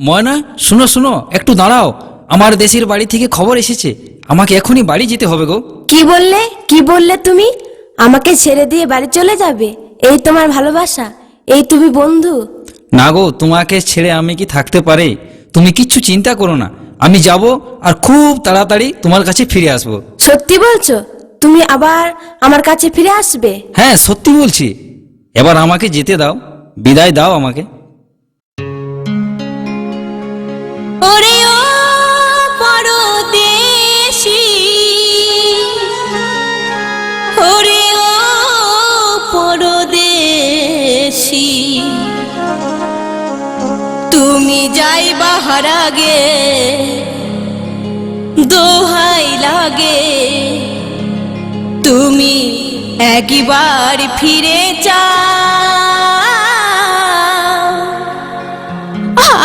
ময়না, শুনো শুনো, একটু দাঁড়াও। আমার দেশের বাড়ি থেকে খবর এসেছে, আমাকে এখনই বাড়ি যেতে হবে গো। কি বললে তুমি? আমাকে ছেড়ে দিয়ে বাড়ি চলে যাবে? এই তোমার ভালোবাসা? এই তুমি বন্ধু? না গো, তোমাকে ছেড়ে আমি কি থাকতে পারি? তুমি কিচ্ছু চিন্তা করো না, আমি যাব আর খুব তাড়াতাড়ি তোমার কাছে ফিরে আসবো। সত্যি বলছো? তুমি আবার আমার কাছে ফিরে আসবে? হ্যাঁ, সত্যি বলছি। এবার আমাকে যেতে দাও, বিদায় দাও আমাকে। ওরে ও পরদেশী, ওরে ও পরদেশী, তুমি যাইবা হার আগে দোহাই লাগে, তুমি একবার ফিরে যাও।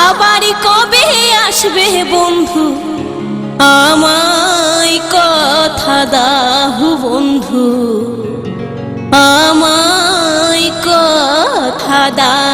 আবার কবে আসবে বন্ধু, আমায় কথা দাও বন্ধু, আমায় কথা দাও।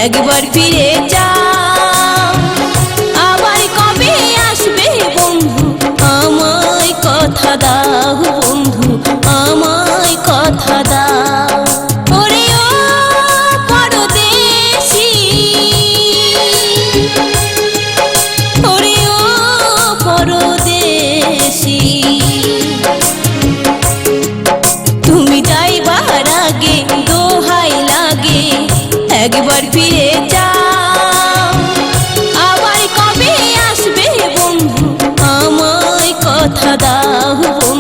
একবার ফিরে যাও, আবার কবে আসবে বন্ধু, আমায় কথা দাও বন্ধু, আমায় কথা দাও। ওরে ও পরদেশী, ওরে ও পরদেশী, তুমি যাইবার আগে দোহাই লাগে একবার ফিরে যাও, আবার কবে আসবে বন্ধু, আমায় কথা দাও বন্ধু।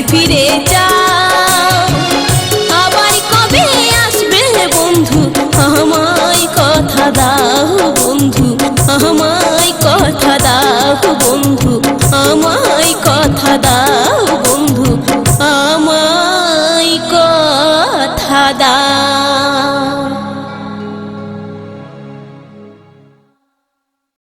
ফিরে যাও। আবার কবে আসবে বন্ধু, আমায় কথা দাও বন্ধু, আমায় কথা দাও বন্ধু, আমায় কথা দাও